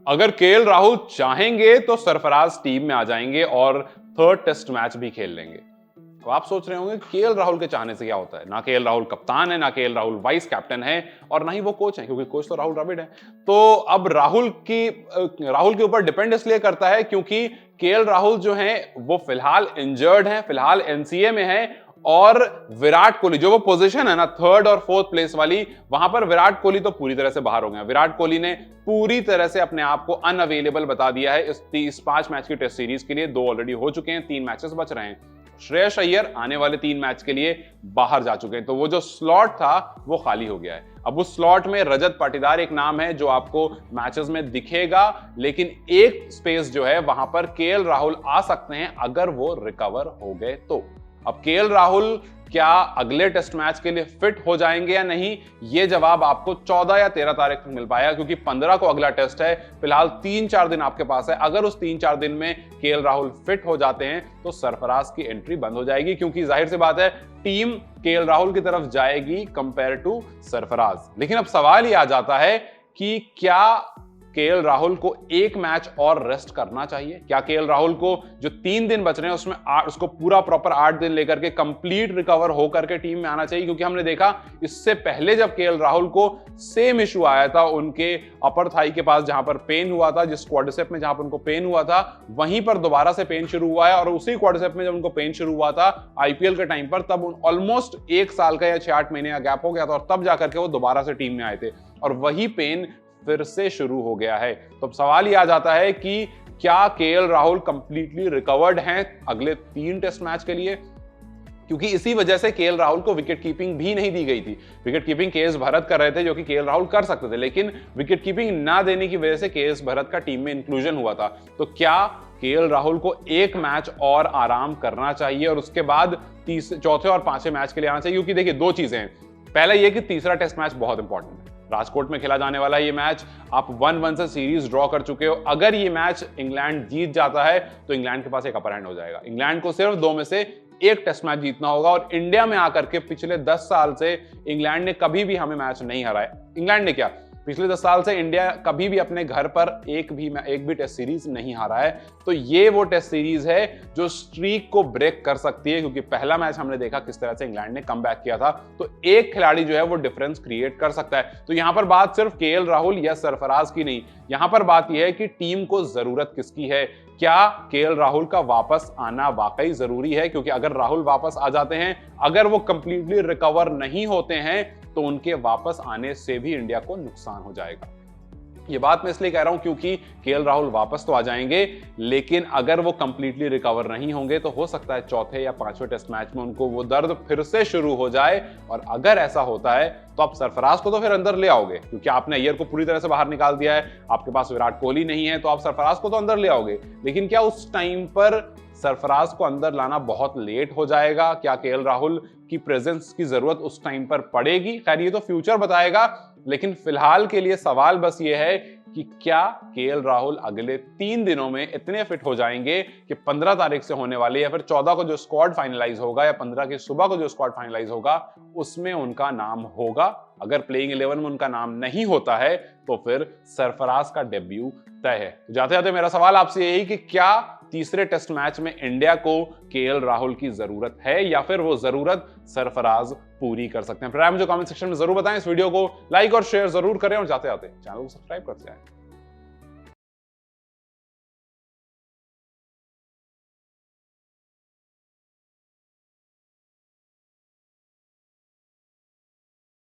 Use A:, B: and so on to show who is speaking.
A: अगर केएल राहुल चाहेंगे तो सरफराज टीम में आ जाएंगे और थर्ड टेस्ट मैच भी खेल लेंगे। तो आप सोच रहे होंगे केएल राहुल के चाहने से क्या होता है? ना केएल राहुल कप्तान है, ना केएल राहुल वाइस कैप्टन है और ना ही वो कोच है, क्योंकि कोच तो राहुल द्रविड़ है। तो अब राहुल के ऊपर डिपेंड इसलिए करता है क्योंकि केएल राहुल जो है वो फिलहाल इंजर्ड है, फिलहाल एनसीए में है और विराट कोहली जो वो पोजीशन है ना थर्ड और फोर्थ प्लेस वाली, वहां पर विराट कोहली तो पूरी तरह से बाहर हो गए। विराट कोहली ने पूरी तरह से अपने आप को अनअवेलेबल बता दिया है इस 5 मैच की टेस्ट सीरीज के लिए। 2 ऑलरेडी हो चुके हैं, 3 मैचेस बच रहे हैं। श्रेयस अय्यर आने वाले 3 मैच के लिए बाहर जा चुके हैं, तो वो जो स्लॉट था वो खाली हो गया है। अब उस स्लॉट में रजत पाटीदार एक नाम है जो आपको मैचेस में दिखेगा, लेकिन एक स्पेस जो है वहां पर केएल राहुल आ सकते हैं अगर वो रिकवर हो गए तो। अब केएल राहुल क्या अगले टेस्ट मैच के लिए फिट हो जाएंगे या नहीं, ये जवाब आपको 14 या 13 तारीख तक मिल पाएगा, क्योंकि 15 को अगला टेस्ट है। फिलहाल 3-4 दिन आपके पास है। अगर उस 3-4 दिन में केएल राहुल फिट हो जाते हैं तो सरफराज की एंट्री बंद हो जाएगी, क्योंकि जाहिर सी बात है टीम केएल राहुल की तरफ जाएगी कंपेयर टू सरफराज। लेकिन अब सवाल ये आ जाता है कि क्या केएल राहुल को एक मैच और रेस्ट करना चाहिए? क्या केएल राहुल को जो 3 दिन बच रहे हैं उसमें उसको पूरा प्रॉपर 8 दिन लेकर के कंप्लीट रिकवर होकर के टीम में आना चाहिए? क्योंकि हमने देखा इससे पहले जब केएल राहुल को सेम इशू आया था उनके अपर थाई के पास, जहां पर पेन हुआ था, जिस क्वाड्रिसेप में जहां पर उनको पेन हुआ था वहीं पर दोबारा से पेन शुरू हुआ है। और उसी क्वाड्रिसेप में जब उनको पेन शुरू हुआ था आईपीएल के टाइम पर, तब ऑलमोस्ट 1 साल का या 6-8 महीने का गैप हो गया था और तब जाकर के वो दोबारा से टीम में आए थे और वही पेन फिर से शुरू हो गया है। तो अब सवाल ये आ जाता है कि क्या केएल राहुल कंप्लीटली रिकवर्ड हैं अगले 3 टेस्ट मैच के लिए? क्योंकि इसी वजह से केएल राहुल को विकेट कीपिंग भी नहीं दी गई थी। विकेट कीपिंग केएस भरत कर रहे थे, जो कि केएल राहुल कर सकते थे, लेकिन विकेट कीपिंग ना देने की वजह से केएस भरत का टीम में इंक्लूजन हुआ था। तो क्या केएल राहुल को एक मैच और आराम करना चाहिए और उसके बाद चौथे और 5वें मैच के लिए आना चाहिए? क्योंकि देखिए 2 चीजें हैं। पहला यह कि तीसरा टेस्ट मैच बहुत इंपॉर्टेंट है। राजकोट में खेला जाने वाला ये मैच, आप 1-1 से सीरीज ड्रॉ कर चुके हो। अगर ये मैच इंग्लैंड जीत जाता है तो इंग्लैंड के पास एक अपर हैंड हो जाएगा। इंग्लैंड को सिर्फ 2 में से 1 टेस्ट मैच जीतना होगा और इंडिया में आकर के पिछले 10 साल से इंग्लैंड ने कभी भी हमें मैच नहीं हराया। इंग्लैंड ने क्या, पिछले 10 साल से इंडिया कभी भी अपने घर पर एक भी टेस्ट सीरीज नहीं हारा है। तो ये वो टेस्ट सीरीज है जो स्ट्रीक को ब्रेक कर सकती है, क्योंकि पहला मैच हमने देखा किस तरह से इंग्लैंड ने कमबैक किया था। तो एक खिलाड़ी जो है वो डिफरेंस क्रिएट कर सकता है। तो यहां पर बात सिर्फ केएल राहुल या सरफराज की नहीं, यहां पर बात यह है कि टीम को जरूरत किसकी है। क्या केएल राहुल का वापस आना वाकई जरूरी है? क्योंकि अगर राहुल वापस आ जाते हैं, अगर वो कंप्लीटली रिकवर नहीं होते हैं, तो उनके वापस आने से भी इंडिया को नुकसान हो जाएगा। ये बात मैं इसलिए कह रहा हूं क्योंकि केएल राहुल वापस तो आ जाएंगे, लेकिन अगर वो कंप्लीटली रिकवर नहीं होंगे तो हो सकता है चौथे या 5वें टेस्ट मैच में उनको वो दर्द फिर से शुरू हो जाए। और अगर ऐसा होता है तो आप सरफराज को तो फिर अंदर ले आओगे, क्योंकि आपने अय्यर को पूरी तरह से बाहर निकाल दिया है, आपके पास विराट कोहली नहीं है, तो आप सरफराज को तो अंदर ले आओगे। लेकिन क्या उस टाइम पर सरफराज को अंदर लाना बहुत लेट हो जाएगा? क्या केएल राहुल की प्रेजेंस की जरूरत उस टाइम पर पड़ेगी? खैर ये तो फ्यूचर बताएगा, लेकिन फिलहाल के लिए सवाल बस ये है कि क्या केएल राहुल अगले 3 दिनों में इतने फिट हो जाएंगे कि 15 तारीख से होने वाले या फिर 14 को जो स्क्वाड फाइनलाइज होगा या 15 की सुबह को जो स्क्वाड फाइनलाइज होगा उसमें उनका नाम होगा। अगर प्लेइंग 11 में उनका नाम नहीं होता है तो फिर सरफराज का डेब्यू तय है। तो जाते जाते मेरा सवाल आपसे यही कि क्या तीसरे टेस्ट मैच में इंडिया को केएल राहुल की जरूरत है या फिर वो जरूरत सरफराज पूरी कर सकते हैं? फिर मुझे कमेंट सेक्शन में जरूर बताएं। इस वीडियो को लाइक और शेयर जरूर करें और जाते जाते चैनल को सब्सक्राइब करते जाएं।